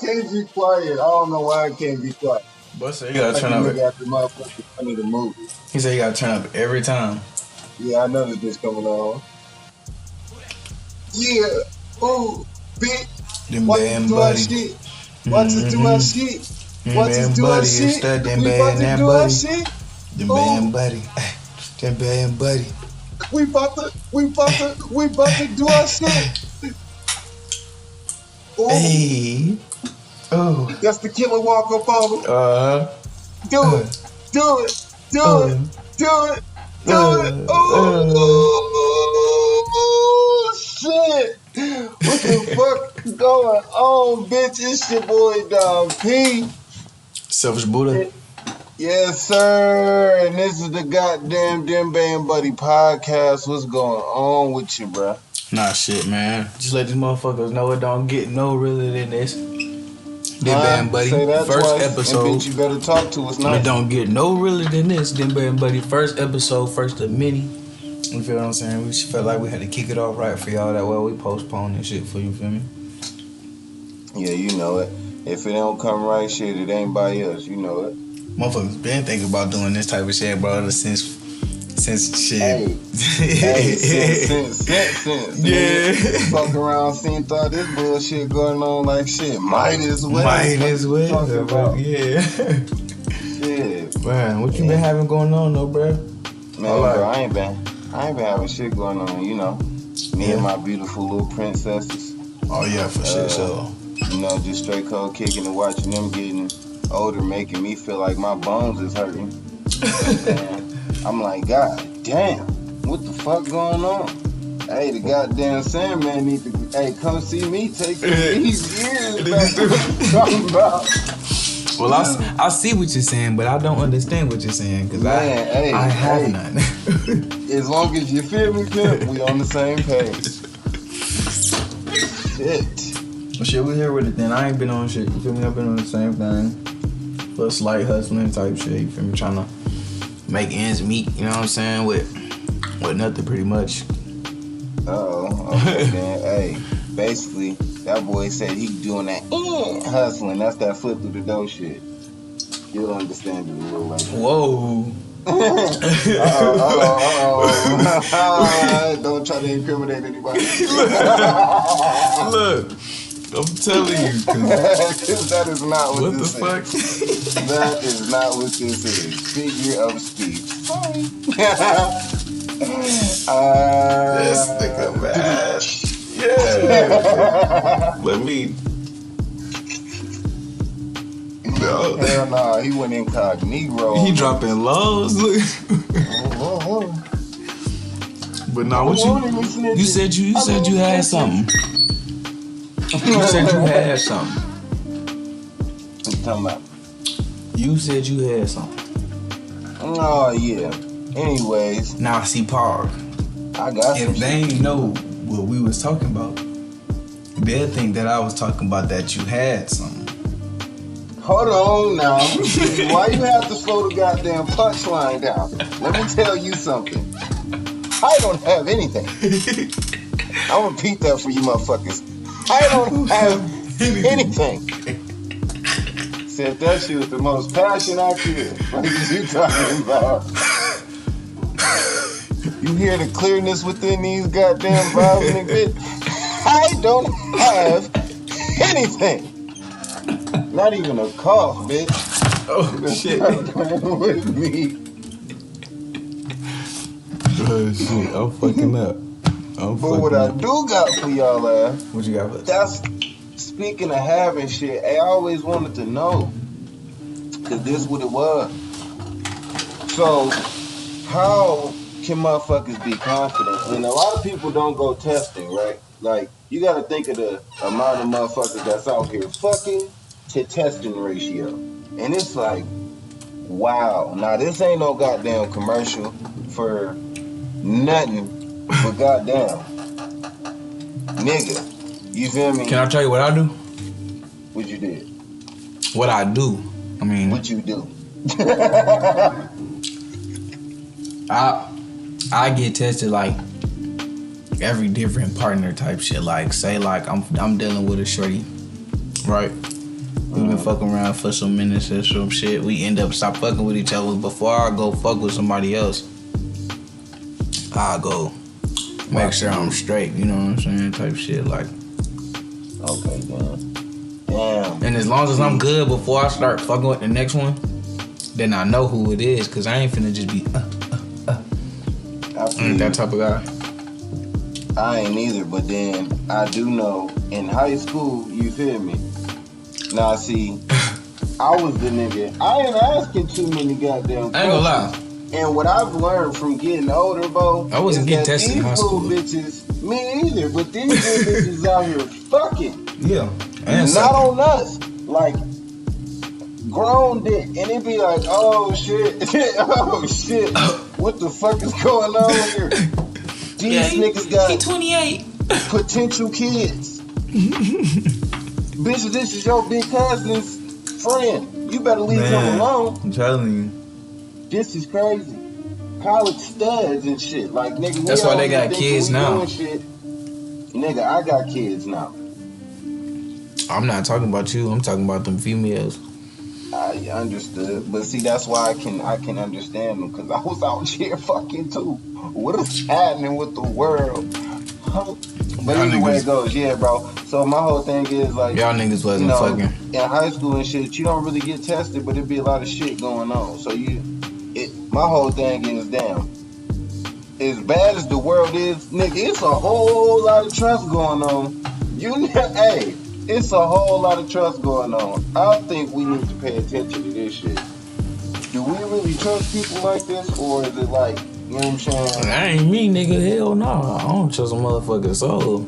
can't be quiet. I don't know why I can't be quiet. But so you gotta turn up. After motherfucking funny the movie. He said you gotta turn up every time. Yeah, I know that this coming on. Yeah. Ooh, bitch. Watch us do our shit. Watch us do our shit. Watch us do our shit. We about to do our shit. Demba and buddy. Demba and buddy. We about to do our shit. Ooh. Hey. Oh. That's the killer walk up on him. Do it. Oh, shit. What the fuck is going on, bitch? It's your boy, Dom P. Selfish Buddha. Yes, sir. And this is the goddamn Demba and Buddy podcast. What's going on with you, bro? Nah, shit, man. Just let these motherfuckers know it don't get no realer than this. Demba and Buddy, first episode. And bitch, you better talk to us now. It don't get no realer than this. Demba and Buddy, first episode, first of many. You feel what I'm saying? We just felt like we had to kick it off right for y'all. That way we postpone this shit for you, feel me? Yeah, you know it. If it don't come right, shit, it ain't by us. You know it. Motherfuckers been thinking about doing this type of shit, bro, since shit. Hey, since. Yeah. Fuck around, thought this bullshit going on like shit. Might as well. Bro. Yeah. Shit. Man, what you been having going on though, bro? Man, bro, I ain't been having shit going on, you know. Me and my beautiful little princesses. Oh yeah, for sure. So. You know, just straight cold kicking and watching them getting older, making me feel like my bones is hurting. I'm like, God damn, what the fuck going on? Hey, the goddamn Sandman need to, come see me, take these years back. Talking about. Well, I see what you're saying, but I don't understand what you're saying, because I have none. As long as you feel me, Pimp, we on the same page. Shit. Well, shit, we here with it then. I ain't been on shit, you feel me? I've been on the same thing. Little slight hustling type shit, you feel me? Trying to make ends meet, you know what I'm saying? With nothing, pretty much. Okay, man. Hey, basically, that boy said he doing that hustling. That's that foot through the door shit. You'll understand it a little later. Whoa. Don't try to incriminate anybody. Look, I'm telling you. Because that is not what this is. What the fuck? That is not what this is. Figure of speech. Sorry. This nigga, man. Yeah. Let me. No. Hell nah, he went incognito. He dropping lows. But nah, what you said you had something. You said you had something. What you talking about? You said you had something. Oh yeah. Anyways. Now see, Park. I got if they ain't know what we was talking about, they'll think that I was talking about that you had something. Hold on now. Why you have to slow the goddamn punchline down? Let me tell you something. I don't have anything. I'll repeat that for you motherfuckers. I don't have anything. Said that shit with the most passion I could. What are you talking about? You hear the clearness within these goddamn vibes, nigga? I don't have anything. Not even a cough, bitch. Oh, shit. With me. Oh, shit. I'm fucking up. But what I do got for y'all, what you got for us? That's, speaking of having shit, I always wanted to know. Because this what it was. So, how can motherfuckers be confident? And a lot of people don't go testing, right? Like, you gotta think of the amount of motherfuckers that's out here fucking to testing ratio. And it's like, wow. Now, this ain't no goddamn commercial for nothing but goddamn. Nigga. You feel me? Can I tell you what I do? What you did? What I do? I mean... What you do? I get tested like every different partner type shit. Like say like I'm dealing with a shorty, right? We been fucking around for some minutes or some shit. We end up stop fucking with each other. Before I go fuck with somebody else, I go make sure I'm straight. You know what I'm saying? Type shit like. Okay, then. Damn. And as long as I'm good before I start fucking with the next one, then I know who it is. Cause I ain't finna just be I ain't that type of guy. I ain't either, but then I do know in high school, you feel me? Now see, I was the nigga. I ain't asking too many goddamn questions. I ain't gonna lie. And what I've learned from getting older, bro, I wasn't getting tested in high school. These bitches, me either, but these bitches out here fucking. Yeah. Not on us. Like, grown dick. And it be like, oh shit, oh shit. What the fuck is going on here? These niggas got 28 potential kids. Bitch, this is your big cousin's friend. You better leave him alone. I'm telling you. This is crazy. College studs and shit. Like, nigga, that's why they got kids now. Shit. Nigga, I got kids now. I'm not talking about you. I'm talking about them females. I understood, but see, that's why I can understand them, because I was out here fucking too. What is happening with the world? But either way it goes, yeah, bro. So my whole thing is like, y'all niggas wasn't fucking in high school and shit. You don't really get tested, but it be a lot of shit going on. So my whole thing is, damn, as bad as the world is, nigga, it's a whole lot of trust going on. Hey. It's a whole lot of trust going on. I think we need to pay attention to this shit. Do we really trust people like this, or is it like, you know what I'm saying? That ain't me, nigga. Hell no. I don't trust a motherfucking soul.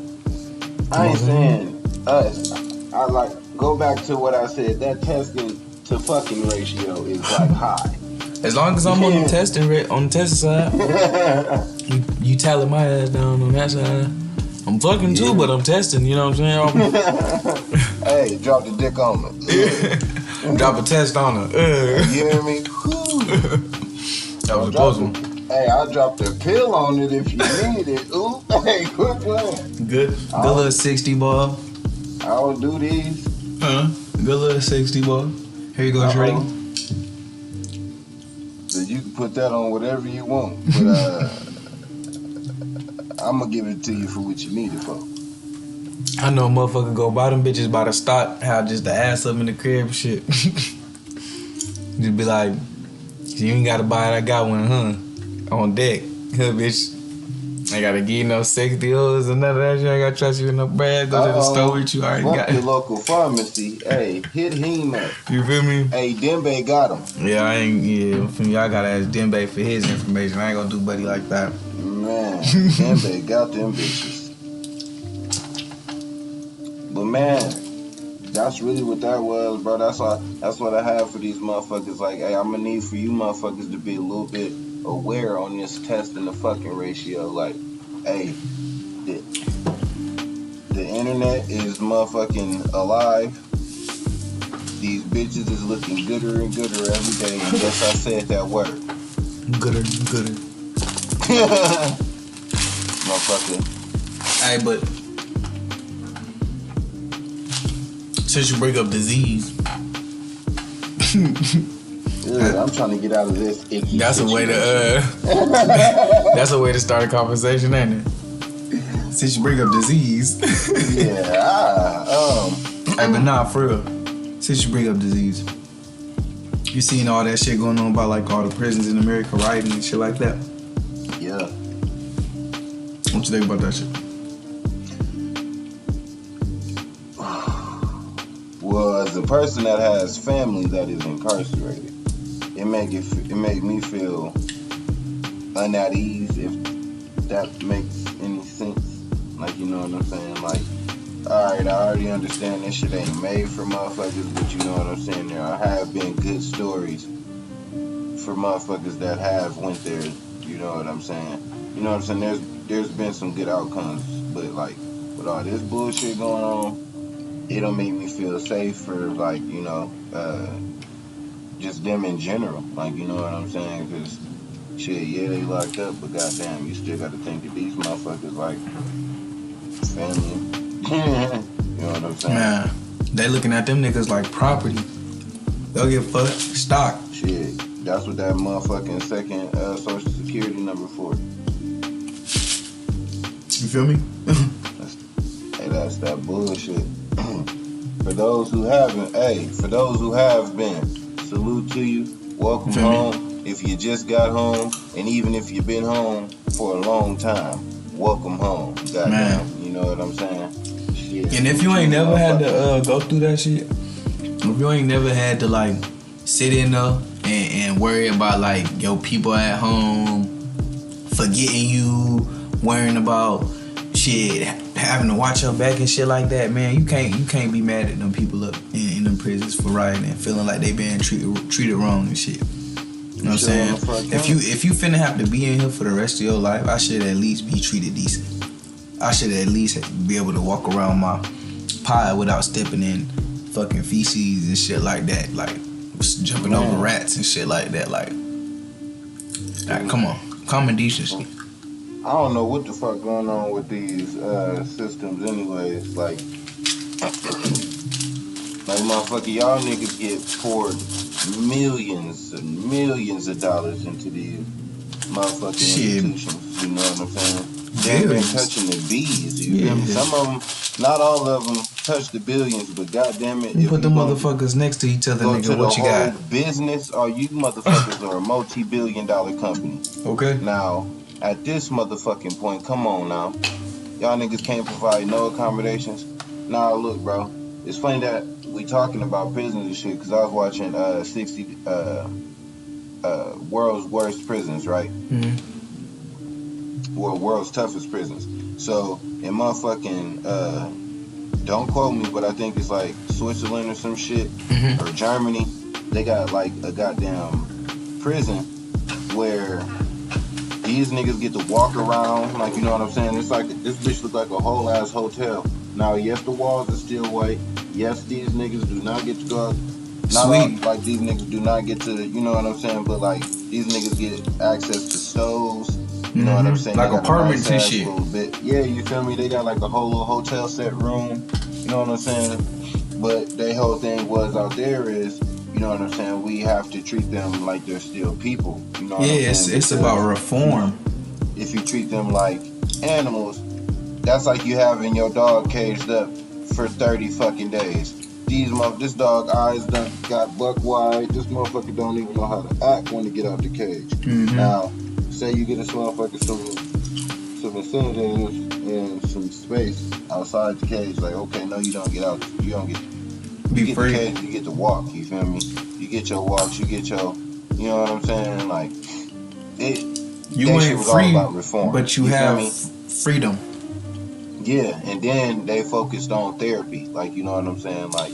I ain't saying us. I like, go back to what I said. That testing to fucking ratio is like high. As long as I'm on the testing side, you tallying my ass down on that side. I'm fucking too, but I'm testing, you know what I'm saying? Hey, drop the dick on her. Drop a test on her. You hear me? That was a close one. Hey, I'll drop the pill on it if you need it. Ooh, hey, quit playing. Good little 60 ball. I will do these. Good little 60 ball. Here you go, Trey. So you can put that on whatever you want, but I'm gonna give it to you for what you need it for. I know motherfucker go buy them bitches by the stock, have just the ass up in the crib and shit. Just be like, you ain't gotta buy it, I got one, huh? On deck. Huh, bitch. I gotta give you no 60 O's and none of that shit. I gotta trust you in no bread. Go to the store with you. I already got it. Your local pharmacy. Hey, hit him up. You feel me? Hey, Demba got him. Yeah, y'all gotta ask Demba for his information. I ain't gonna do buddy like that. Man, Demba got them bitches. But man, that's really what that was, bro. That's what I have for these motherfuckers. Like, hey, I'm gonna need for you motherfuckers to be a little bit aware on this testing the fucking ratio. Like, hey, the internet is motherfucking alive. These bitches is looking gooder and gooder every day. And yes, I said that word. Gooder. Motherfucker. Hey, but since you bring up disease, I'm trying to get out of this icky that's situation. That's a way to start a conversation, ain't it? Since you bring up disease. Yeah. Hey, but nah, for real. Since you bring up disease, you seen all that shit going on about like all the prisons in America rioting and shit like that? Yeah. What you think about that shit? Well, as a person that has family that is incarcerated, it make me feel at ease, if that makes any sense. Like, you know what I'm saying? Like, alright, I already understand this shit ain't made for motherfuckers, but you know what I'm saying? There have been good stories for motherfuckers that have went there, you know what I'm saying? You know what I'm saying? There's been some good outcomes, but like, with all this bullshit going on, it don't make me feel safe for, like, you know, just them in general. Like, you know what I'm saying? Because, shit, yeah, they locked up, but goddamn, you still got to think of these motherfuckers like family. You know what I'm saying? Man, They looking at them niggas like property. They'll get fucked. Stock. Shit. That's what that motherfucking second social security number for. You feel me? That's that bullshit. For those who haven't, for those who have been, salute to you. Welcome home. If you just got home, and even if you've been home for a long time, welcome home. Goddamn, you know what I'm saying? Shit. And if you ain't never had to go through that shit, if you ain't never had to like sit in there and worry about like your people at home forgetting you, worrying about shit, having to watch your back and shit like that, man, you can't be mad at them people up in them prisons for rioting and feeling like they being treated wrong and shit. You know what I'm saying? If you finna have to be in here for the rest of your life, I should at least be treated decent. I should at least be able to walk around my pie without stepping in fucking feces and shit like that, like jumping over rats and shit like that. Like come on, common decency. I don't know what the fuck going on with these systems anyways. Like motherfucker, y'all niggas get poured millions and millions of dollars into these motherfucking institutions. You know what I'm saying? They've been touching the B's. You feel me? Some of them, not all of them, touch the billions, but goddamn it, you put the motherfuckers next to each other, nigga. What you got? Business, or you motherfuckers are a multi-billion-dollar company. Okay. Now, at this motherfucking point, come on now, y'all niggas can't provide no accommodations. Nah, look, bro, it's funny that we talking about prisons and shit, because I was watching 60 World's Worst Prisons, right? Mm-hmm. Or World's Toughest Prisons. So in motherfucking don't quote me, but I think it's like Switzerland or some shit, or Germany, they got like a goddamn prison where these niggas get to walk around, like, you know what I'm saying? It's like, this bitch look like a whole ass hotel. Now, yes, the walls are still white. Yes, these niggas do not get to go out. Like, these niggas do not get to, you know what I'm saying? But, like, these niggas get access to stoves. You know what I'm saying? Like apartments and shit. Yeah, you feel me? They got, like, a whole little hotel set room. You know what I'm saying? But their whole thing was out there is, you know what I'm saying, we have to treat them like they're still people. You know what I'm saying? It's about reform. If you treat them like animals, that's like you having your dog caged up for 30 fucking days. This dog eyes done got buck wide. This motherfucker don't even know how to act when to get out the cage. Now, say you get this motherfucker some incentives and some space outside the cage. Like, okay, no, you don't get out. You don't get. You get free. The cage, you get to walk. You feel me? You get your walks. You get your. You know what I'm saying? Like, you ain't free, but you have freedom. Yeah, and then they focused on therapy, like, you know what I'm saying, like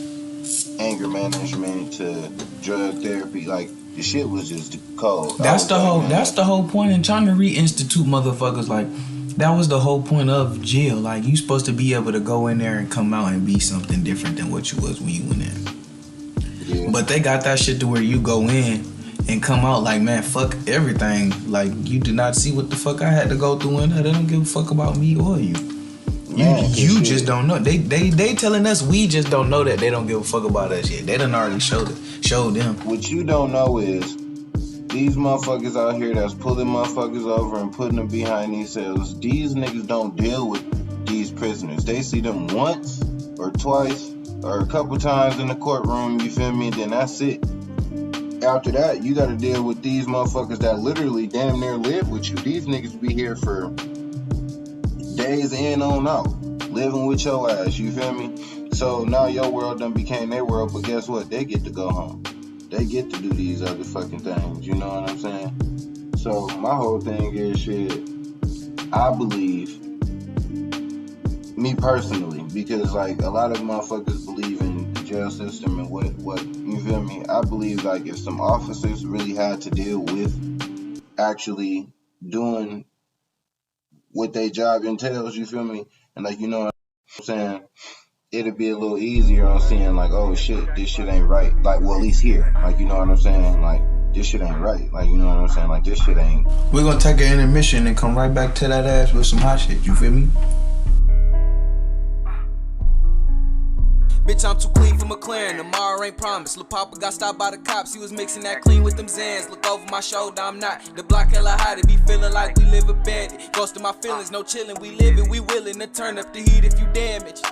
anger management to drug therapy, like the shit was just cold. That's the whole point in trying to reinstitute motherfuckers. Like, that was the whole point of jail. Like, you supposed to be able to go in there and come out and be something different than what you was when you went in. Yeah. But they got that shit to where you go in and come out like, man, fuck everything. Like, you did not see what the fuck I had to go through in there. They don't give a fuck about me or you. You just don't know. They telling us we just don't know that they don't give a fuck about us yet. They done already showed them. What you don't know is these motherfuckers out here that's pulling motherfuckers over and putting them behind these cells. These niggas don't deal with these prisoners. They see them once or twice or a couple times in the courtroom. You feel me? And then that's it. After that, you got to deal with these motherfuckers that literally damn near live with you. These niggas be here for days in on out, living with your ass, you feel me? So now your world done became their world, but guess what? They get to go home. They get to do these other fucking things, you know what I'm saying? So my whole thing is shit, I believe, me personally, because like a lot of motherfuckers believe in the jail system and what you feel me? I believe like if some officers really had to deal with actually doing what their job entails, you feel me? And like, you know what I'm saying? It'd be a little easier on seeing like, oh shit, this shit ain't right. Like, well, at least here. Like, you know what I'm saying? Like, this shit ain't right. Like, you know what I'm saying? Like, this shit ain't. We're gonna take an intermission and come right back to that ass with some hot shit, you feel me? Bitch, Bitch, I'm too clean for McLaren. Tomorrow ain't promised. Lil' Papa got stopped by the cops. He was mixing that clean with them Zans. Look over my shoulder, I'm not. The block hella hot, it be feeling like we live abandoned. Ghost of my feelings, no chillin', we livin', we willin' to turn up the heat if you damage.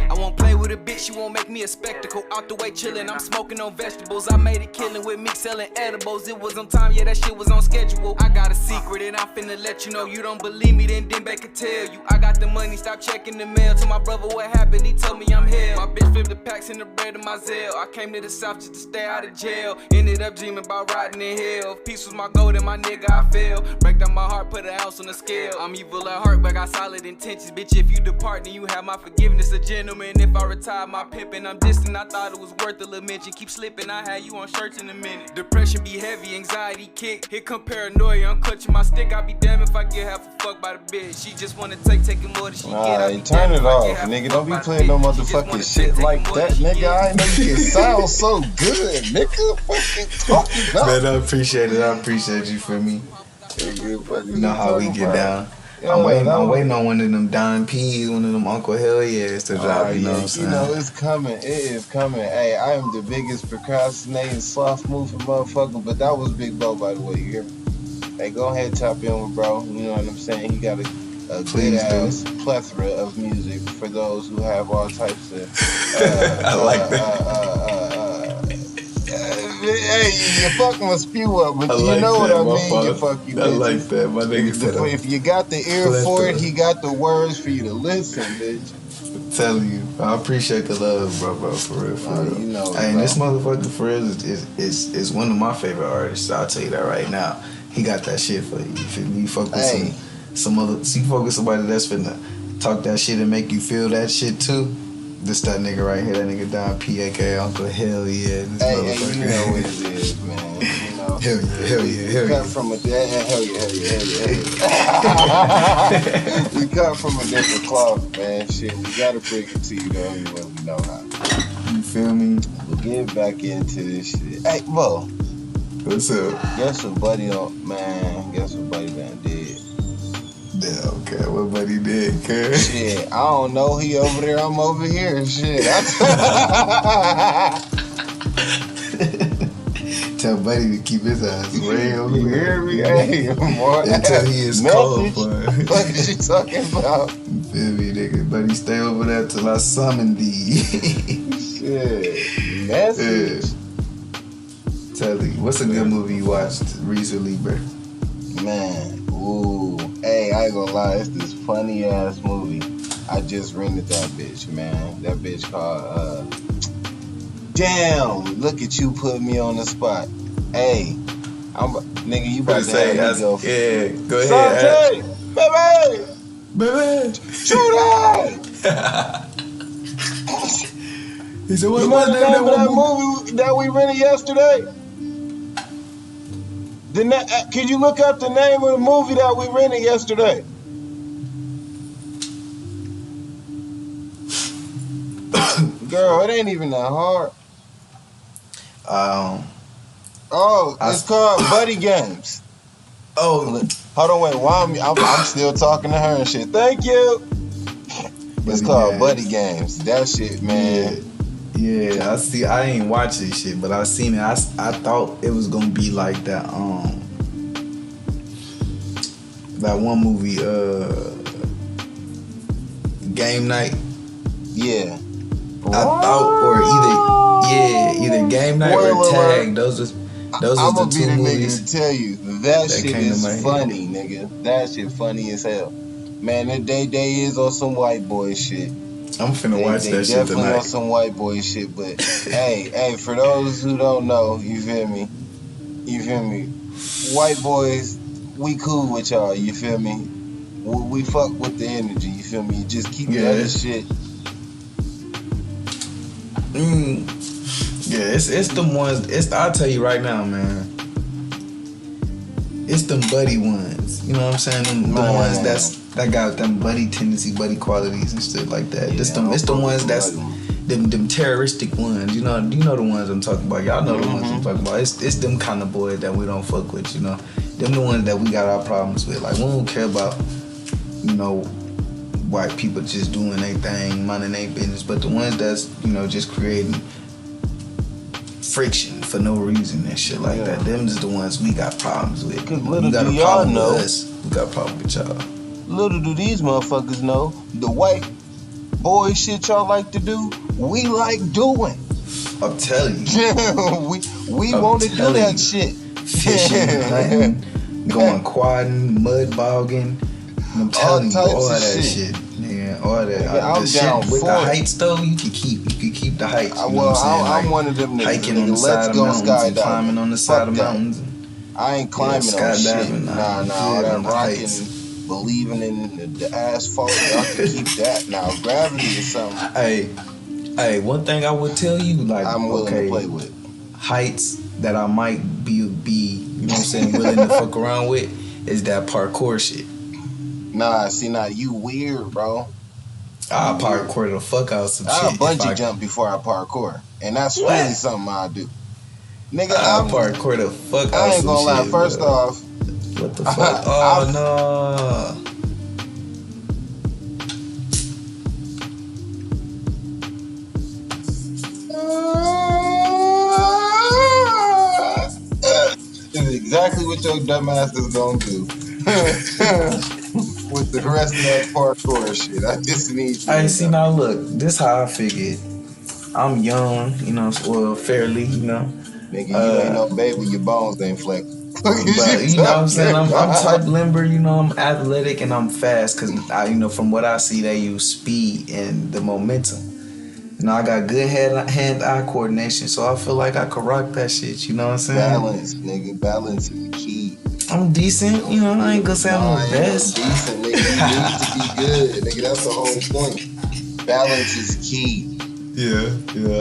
I won't play with a bitch, she won't make me a spectacle. Out the way chillin', I'm smoking on vegetables. I made it killin' with me selling edibles. It was on time, yeah, that shit was on schedule. I got a secret and I'm finna let you know. You don't believe me, then Demba can tell you. I got the money, stop checking the mail. To my brother what happened, he told me I'm hell. My bitch flipped the packs in the bread of my Zelle. I came to the south just to stay out of jail. Ended up dreaming about riding in hell. Peace was my goal, and my nigga I failed. Break down my heart, put an ounce on the scale. I'm evil at heart, but got solid intentions. Bitch, if you depart, then you have my forgiveness. A gentleman, if I retire my pimpin', I'm distant. I thought it was worth a little mention. Keep slipping, I had you on shirts in a minute. Depression be heavy, anxiety kick. Here come paranoia, I'm clutching my stick. I be damned if I get half a fuck by the bitch. She just wanna taking more than she get. Alright, turn it off, nigga. Don't be playing no motherfucking shit like that, nigga. I ain't know you can sound so good, nigga. Fucking talking about. Man, I appreciate it. I appreciate you for me. You know how we get down. I'm waiting on one of them Don P's, one of them Uncle Hell Yeahs to drop, you know what I'm saying? You know, it's coming. It is coming. Hey, I am the biggest procrastinating, soft moving motherfucker, but that was Big Bo, by the way, you hear me? Hey, go ahead, tap in with bro. You know what I'm saying? He got a good-ass plethora of music for those who have all types of... I like that. Hey, you fucking will spew up, but you know what I mean? You fucking I like that. My nigga said if you got the ear for it, he got the words for you to listen, bitch. I'm telling you, I appreciate the love, bro, for real, for real. You know, hey, and this motherfucker for real is one of my favorite artists. I'll tell you that right now. He got that shit for you. You feel me? You fuck with you fuck with somebody that's finna talk that shit and make you feel that shit too. This that nigga right here, that nigga Don P, aka Uncle Hell Yeah. This hey, you know what it is, man. You know. Hell yeah. Cut from a hell yeah. We cut from a different cloth, man. Shit, we gotta bring it to you the only way we know how. You feel me? We'll get back into this shit. Hey, Bo. What's up? Guess what buddy done did? Yeah, okay. What buddy did, cuz? Shit, I don't know. He over there, I'm over here. Shit. Tell buddy to keep his eyes way over you here. hear me? Hey, more until he is cold, boy. What is she talking about? You feel me, nigga? Buddy, stay over there till I summon thee. Shit. Message. Yeah. Tell you, what's a good movie you watched recently, bro? Man, ooh. Hey, I ain't gonna lie, it's this funny ass movie. I just rented that bitch, man. That bitch called, damn, look at you put me on the spot. Hey, nigga, you about to have me go. Yeah, go ahead. Baby! Shoot out! He said, what's the name of that movie that we rented yesterday? Can you look up the name of the movie that we rented yesterday? Girl, it ain't even that hard. It's called Buddy Games. Oh, hold on, wait. While I'm still talking to her and shit. Thank you. It's called Buddy Games. That shit, man. Yeah, I see. I ain't watch this shit, but I seen it. I thought it was gonna be like that. That one movie, Game Night. Yeah. I thought, or either Game Night or Tag. Those are the two movies. Nigga to tell you that shit is funny, nigga. That shit funny as hell. Man, they is on some white boy shit. I'm finna watch that shit definitely tonight. On some white boy shit, but hey, for those who don't know, you feel me? White boys, we cool with y'all, you feel me? We fuck with the energy, you feel me? Just keep the other shit. Yeah, it's them ones. I'll tell you right now, man. It's them buddy ones. You know what I'm saying? Them ones that got them buddy tendency, buddy qualities and shit like that. Yeah, it's the ones that's them terroristic ones. You know the ones I'm talking about. Y'all know the ones I'm talking about. It's them kind of boys that we don't fuck with. You know, them the ones that we got our problems with. Like we don't care about, white people just doing their thing, minding their business, but the ones that's, you know, just creating friction for no reason and shit like that, them is the ones we got problems with. Cause little you got do a y'all problem know, with us, we got a problem with y'all. Little do these motherfuckers know, the white boy shit y'all like to do, we like doing. I'm telling you. we want to do that shit. Fishing, hunting, going quadding, mud bogging. I'm telling you, all that shit. Yeah, all that. I'm the down shit with for the it. heights though, you can keep the heights. You know Well, what I'm saying? I'm one of them niggas. Hiking on the side of mountains and climbing on the side of mountains. I ain't climbing on shit. Skydiving. Nah, all that rocking, believing in the asphalt, y'all can keep that. Now, gravity is something. Hey, one thing I would tell you, like, I'm willing to play with. Heights that I might be, you know what I'm saying, willing to fuck around with is that parkour shit. Nah, you weird, bro. I'll parkour the fuck out some I'll shit. bungee jump before I parkour. And that's really something I do. Nigga, I'll parkour the fuck out some shit. I ain't gonna lie, first off. What the fuck? Oh, no. This is exactly what your dumb ass is gonna do. With the rest of that parkour shit. I just need you. Hey, see, now look, this how I figured. I'm young, you know, well, fairly, you know. Nigga, you ain't no baby, your bones ain't flexible. But you know what I'm saying? I'm type limber, you know, I'm athletic and I'm fast because, you know, from what I see, they use speed and the momentum. You know, I got good hand-eye coordination, so I feel like I could rock that shit, you know what I'm saying? Balance, nigga, balance is key. I'm decent, you know, I ain't gonna say I'm the best. Decent, nigga, you need to be good, nigga, that's the whole point. Balance is key. Yeah,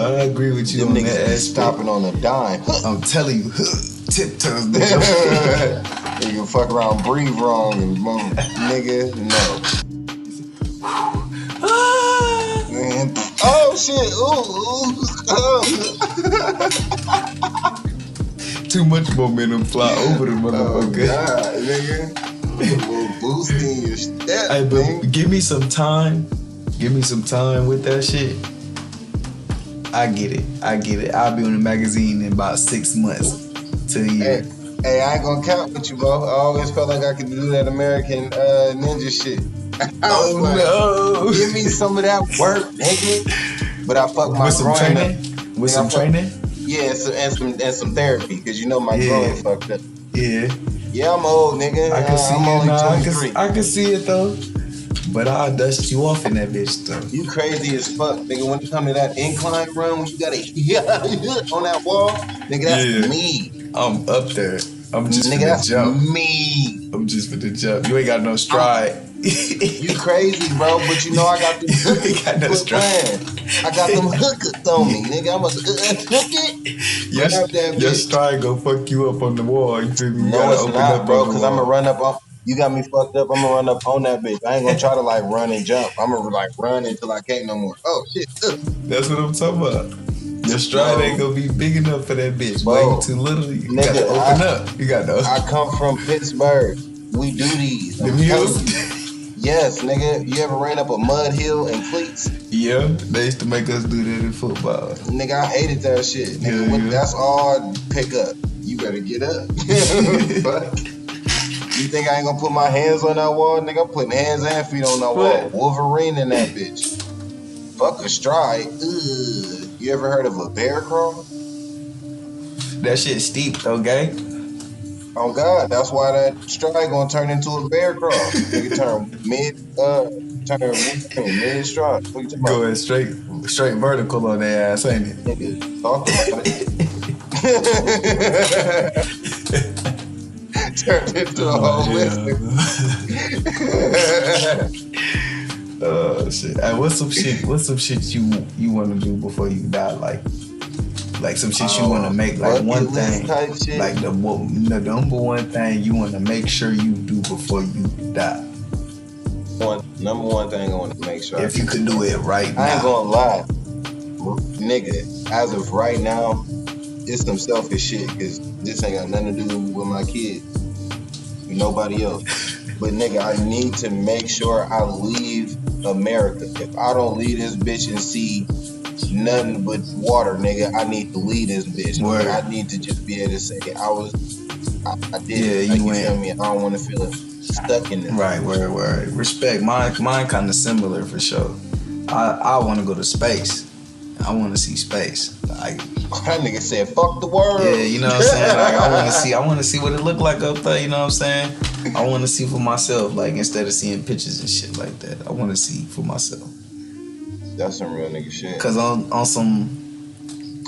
I agree with you Them on niggas that be aspect. stopping on a dime. I'm telling you, tiptoes, nigga. Nigga fuck around, breathe wrong, and boom, nigga, no. Man. Oh shit! Ooh. Too much momentum fly over the motherfucker. Oh God, nigga. We're boosting your step. Hey, but give me some time. Give me some time with that shit. I get it. I'll be on the magazine in about 6 months to a year. Hey, I ain't gonna count with you, bro. I always felt like I could do that American ninja shit. Oh like, no! Give me some of that work, nigga. But I fuck my groin up. With some training? Yeah, and some therapy, because you know my groin fucked up. Yeah. Yeah, I'm old, nigga. I can see I'm only 23. I can see it though. But I'll dust you off in that bitch though. You crazy as fuck, nigga. When you come to that incline run, when you gotta on that wall, nigga, that's me. I'm up there. I'm just nigga, for that's the jump. Me. I'm just for the jump. You ain't got no stride. You crazy, bro? But you know I got them hookers. I got them hookers on me, nigga. I'm gonna hook it. Your stride go fuck you up on the wall. You feel me? No, it's not, bro. Because I'm gonna run up on. You got me fucked up. I'm gonna run up on that bitch. I ain't gonna try to like run and jump. I'm gonna like run until I can't no more. Oh shit. That's what I'm talking about. Your stride ain't gonna be big enough for that bitch. Bro, you too little. You nigga, gotta open up. You got to. I come from Pittsburgh. We do these. Them hills? Yes, nigga. You ever ran up a mud hill in cleats? Yeah, they used to make us do that in football. Nigga, I hated that shit. Nigga, that's all I pick up. You better get up. Fuck. You think I ain't gonna put my hands on that wall? Nigga, I'm putting hands and feet on that wall. Wolverine in that bitch. Fuck a stride. Ugh. You ever heard of a bear crawl? That shit steep though, gang. Oh God, that's why that stride gonna turn into a bear crawl. Nigga turn mid stride. What you talking about? Going straight vertical on their ass, ain't it? Nigga, talk about it. Turned into a holistic. Oh shit! Hey, what's some shit you want to do before you die? Like some shit you want to make, like one thing, like the number one thing you want to make sure you do before you die. Number one thing I want to make sure. If you could do it right now. I ain't gonna lie, nigga. As of right now, it's some selfish shit because this ain't got nothing to do with my kids, with nobody else. But nigga, I need to make sure I leave America. If I don't leave this bitch and see nothing but water, nigga, I need to leave this bitch. Word. I need to just be able to say I did it. Yeah, Like, you you feel went. me? I don't want to feel stuck in this. Right, word. Respect. Mine kind of similar for sure. I want to go to space. I want to see space. Like, that nigga said, "Fuck the world." yeah, you know what I'm saying. Like, I want to see what it look like up there. You know what I'm saying. I want to see for myself. Like, instead of seeing pictures and shit like that, I want to see for myself. That's some real nigga shit. Cause on some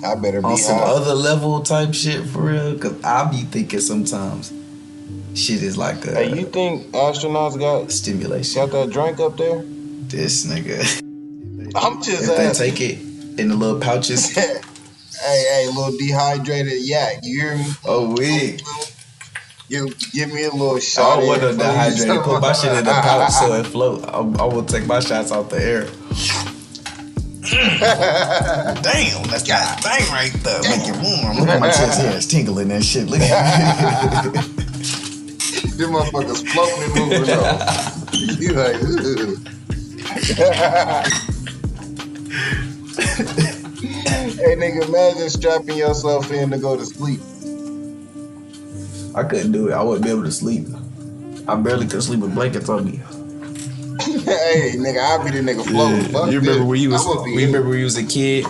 I better be on some high. other level type shit for real. Cause I be thinking sometimes shit is like a Hey, you think astronauts got stimulation. that drink up there? This nigga. I'm just If they asking. take it in the little pouches. Hey, little dehydrated yak. You hear me? Oh, wait. You give me a little shot. I don't want to please. dehydrate. Put my shit in the pouch so it float. I will take my shots out the air. Damn, that's that thing right there. Make it warm. Look at my chest here. It's tingling and shit. Look at it. Them motherfuckers floating and moving on. You like, hey, nigga, imagine strapping yourself in to go to sleep. I couldn't do it. I wouldn't be able to sleep. I barely could sleep with blankets on me. Hey, nigga, I'll be the nigga floating. Fuck You remember this. when you was? I'ma be You remember when you was a kid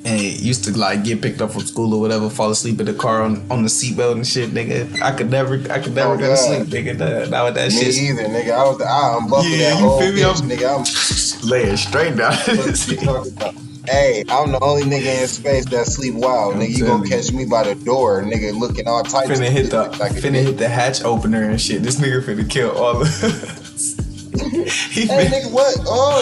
and used to like get picked up from school or whatever, fall asleep in the car on the seatbelt and shit, nigga. I could never go to sleep, nigga. Now with that Me shit. either, nigga. I unbuckled Yeah, that you whole feel me? bitch, nigga. I'm Laying straight down. what you talking about? Hey, I'm the only nigga in space that sleep wild. I'm Nigga, you gonna telling you. catch me by the door, nigga, looking all types Finna of hit shit, the like a hit the hatch opener and shit. This nigga finna kill all of us. He Hey, finna, nigga, what? Oh,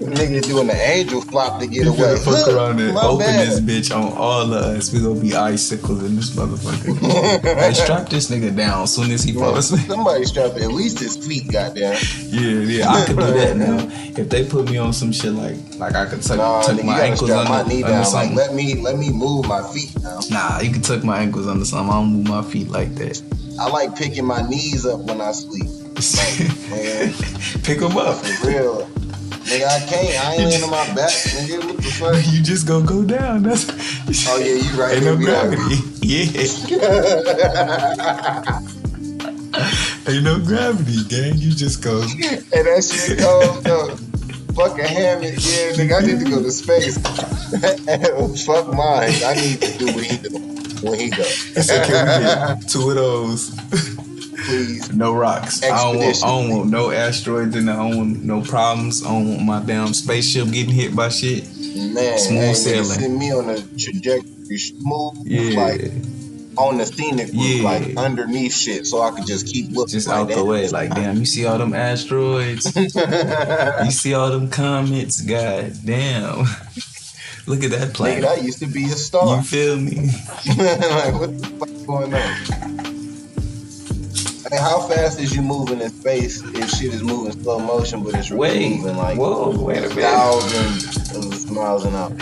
nigga doing the angel flop to get he away. finna fuck around and My open bad. this bitch on all of us. We gonna be icicles in this motherfucker. Hey, strap this nigga down as soon as he fall asleep. Somebody strap at least his feet, goddamn. Yeah, I could do that now. If they put me on some shit like I could tuck Nigga, you my gotta ankles strap my under knee down. Like, something. let me move my feet now. Nah, you can tuck my ankles under something. I don't move my feet like that. I like picking my knees up when I sleep. Man, Pick them up. for real. Nigga, I can't. I ain't laying on my back. Nigga, what the fuck? You just gonna go down. That's. Oh, yeah, you right. Ain't no Nigga, gravity. Yeah. Ain't no gravity, gang. You just go. Hey, that shit cold, though. Fuck a hammock. Yeah, nigga, I need to go to space. Fuck mine. I need to do what he do when he go. So can we get 2 of those? Please. No rocks. I don't Expedition. want no asteroids in there. I don't want no problems. I don't want my damn spaceship getting hit by shit. Man, Smooth hey, nigga, sailing. send me on a trajectory smooth, Yeah. like on the scenic route, Yeah. like underneath shit, so I could just keep looking. Just like out the that. way. Like, damn, you see all them asteroids? You see all them comets? God damn. Look at that Nigga, planet. that used to be a star. You feel me? Like, what the fuck going on? Hey, how fast is you moving in space if shit is moving slow motion, but it's really moving like wait a minute. thousands of miles an hour?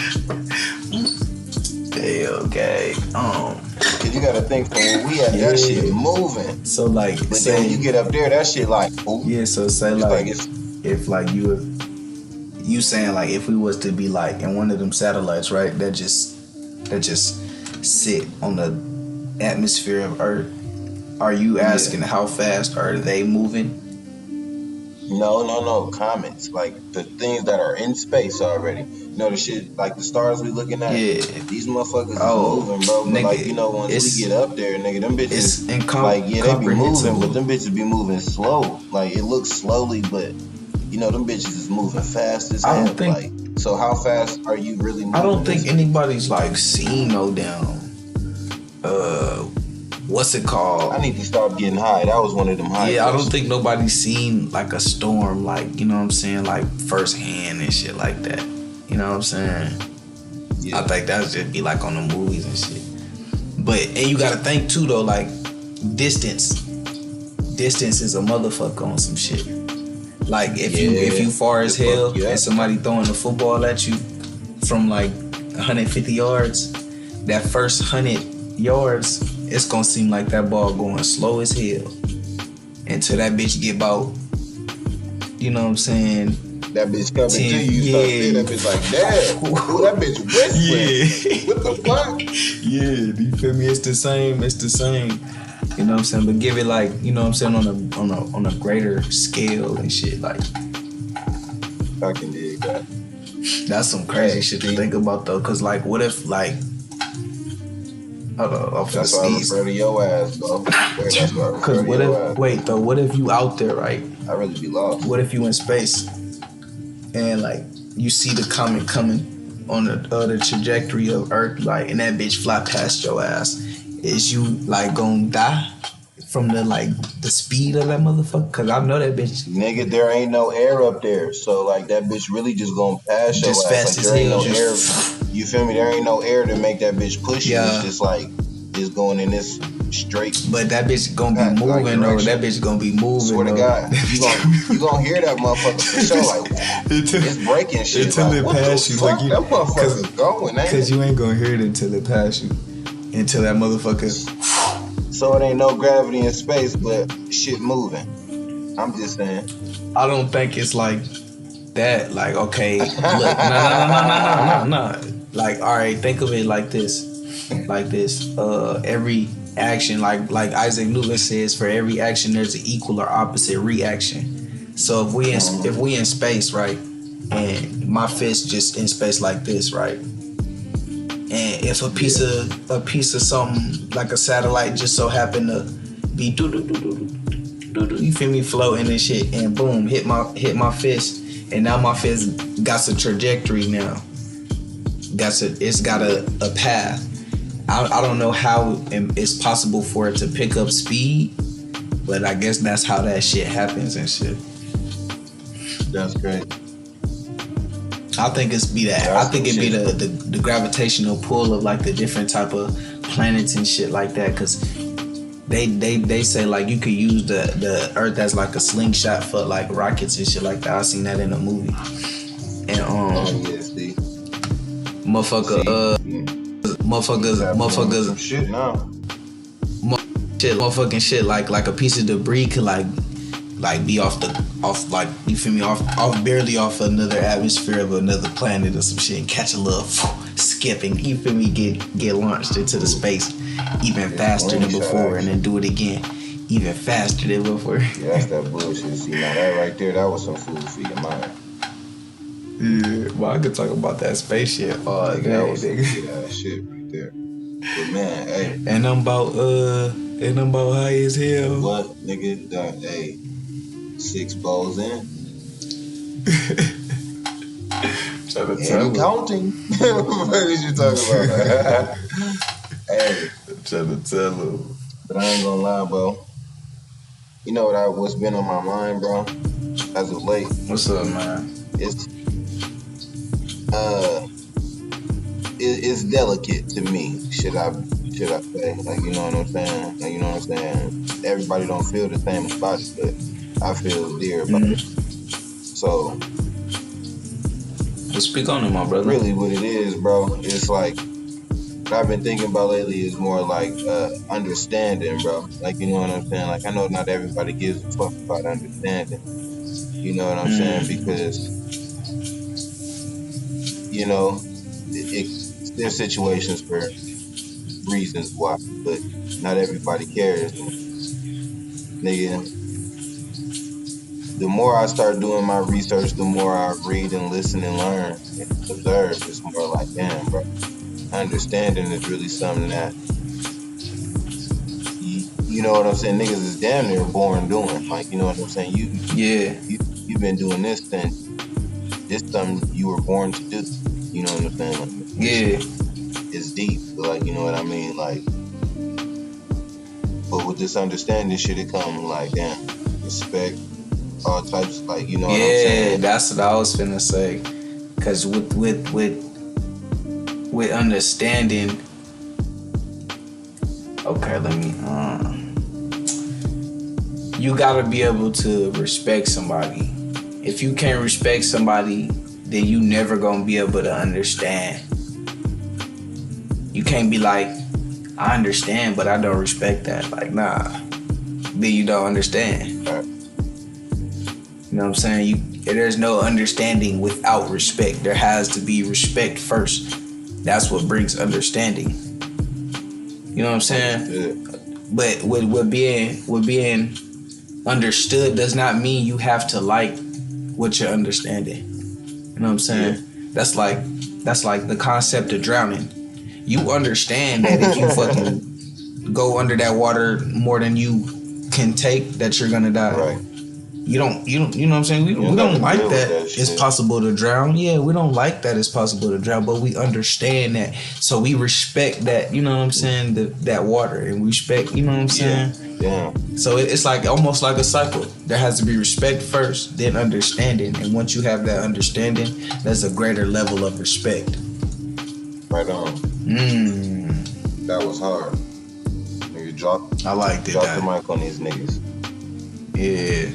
Hey, okay. Cause you gotta think from where we at, Yeah. that shit moving. So like, But say then when you get up there, that shit like, ooh, yeah. So say it's like, it's if like you saying like if we was to be like in one of them satellites, right? That just sit on the atmosphere of Earth. Are you asking how fast are they moving? no comets, like the things that are in space already. You know the shit like the stars we looking at. Yeah. These motherfuckers Oh, is moving, bro. But nigga, like, you know, once it's- we get up there, nigga, them bitches It's like, yeah, they be moving, incomprehensible. but them bitches be moving slow. Like, it looks slowly, but you know, them bitches is moving fast as I hell. don't think- Like, so how fast are you really moving? I don't think anybody's like seen no damn what's it called? I need to stop getting high. That was one of them high. Yeah, I don't tests. think nobody's seen like a storm, like, you know what I'm saying, like firsthand and shit like that. You know what I'm saying? Yeah. I think that would just be like on the movies and shit. But and you gotta think too though, like distance is a motherfucker on some shit. Like if you far as Yeah, hell fuck, yeah. and somebody throwing the football at you from like 150 yards, that first 100 yards, it's gonna seem like that ball going slow as hell until that bitch get about you know what I'm saying? That bitch coming to you, start seeing that bitch like, damn, ooh, that bitch whispering. Yeah. What the fuck? Yeah, do you feel me? It's the same. You know what I'm saying? But give it like, you know what I'm saying, on a greater scale and shit. Like, I can dig that. that's some crazy shit to think about though. Cause like, what if like, hold on, that's why I refer to your ass, bro. Cause what if you out there, right? I really be lost. What if you in space and like you see the comet coming on the trajectory of Earth, like, and that bitch fly past your ass? Is you like gonna die from the speed of that motherfucker? Cause I know that bitch. Nigga, there ain't no air up there, so like that bitch really just gonna pass your just ass. Fast like as there ain't hell, no air. You feel me? There ain't no air to make that bitch push you. It's just like it's going in this straight. But that bitch gonna be moving though. That bitch gonna be moving. Swear to God, you gonna hear that motherfucker for sure. Like it's breaking shit until like, it pass you. Fuck, like that motherfucker's going. Cause you ain't gonna hear it until it pass you. Until that motherfucker. So it ain't no gravity in space, but shit moving. I'm just saying. I don't think it's like that. Like, okay, look, no. Like, all right, think of it like this. Every action, like Isaac Newton says, for every action there's an equal or opposite reaction. So if we in space, right, and my fist just in space like this, right, and if a piece of something like a satellite just so happened to be you feel me, floating and shit, and boom, hit my fist, and now my fist got a trajectory now. It's got a path. I don't know how it's possible for it to pick up speed, but I guess that's how that shit happens and shit. That's great. I think it'd be the gravitational pull of like the different type of planets and shit like that, because they say like you could use the Earth as like a slingshot for like rockets and shit like that. I seen that in a movie. And motherfuckers shit now. Motherfucking shit like a piece of debris could like be off like, you feel me, off barely off another atmosphere of another planet or some shit and catch a little skipping, you feel me, get launched into the space even faster than before, and then do it again even faster than before. Yeah, that's that bullshit. See, now that right there, that was some food for your mind. Yeah, well, I could talk about that space shit all day, nigga. Yeah, that shit right there. But man, hey. And I'm about high as hell. What, nigga? Hey, 6 bowls in. Trying to tell counting. What is you talking about? Hey. I'm trying to tell him. But I ain't gonna lie, bro. You know what's been on my mind, bro? As of late. What's up, man? It's delicate to me. Should I say? Like, you know what I'm saying? Like, you know what I'm saying? Everybody don't feel the same about it, but I feel dear about it. So, well, speak on it, my brother. Really, what it is, bro, it's like what I've been thinking about lately is more like understanding, bro. Like, you know what I'm saying? Like, I know not everybody gives a fuck about understanding. You know what I'm saying? Because, you know, there's situations for reasons why, but not everybody cares. Nigga, the more I start doing my research, the more I read and listen and learn and observe, it's more like, damn, bro, understanding is really something that, you know what I'm saying, niggas is damn near born doing. Like, you know what I'm saying? You've been doing this thing. This something you were born to do. You know what I'm saying? Like, it's deep, but like, you know what I mean? Like, but with this understanding, shit, it come like, damn, respect, all types, like, you know what I'm saying? Yeah, that's what I was finna say. Cause with understanding, okay, let me, you gotta be able to respect somebody. If you can't respect somebody, then you never gonna be able to understand. You can't be like, I understand, but I don't respect that. Like, nah, then you don't understand. You know what I'm saying? There's no understanding without respect. There has to be respect first. That's what brings understanding. You know what I'm saying? Yeah. But with being understood does not mean you have to like what you're understanding. You know what I'm saying? Yeah. That's like the concept of drowning. You understand that if you fucking go under that water more than you can take, that you're gonna die. Right. You know what I'm saying? We don't like that it's possible to drown. Yeah, we don't like that it's possible to drown, but we understand that. So we respect that, you know what I'm saying, that water, and respect, you know what I'm saying? Yeah. So it's like almost like a cycle. There has to be respect first, then understanding. And once you have that understanding, there's a greater level of respect. Right on. That was hard. Nigga, drop I liked it. Drop the mic on these niggas. Yeah.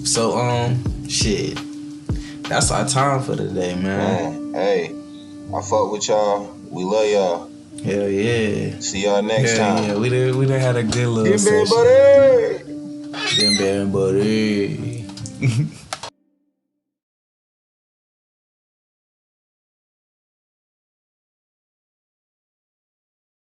So, shit. That's our time for today, man. Hey, I fuck with y'all. We love y'all. Hell yeah. See y'all next time. Yeah, we done had a good little Demba, session. buddy. Demba, buddy.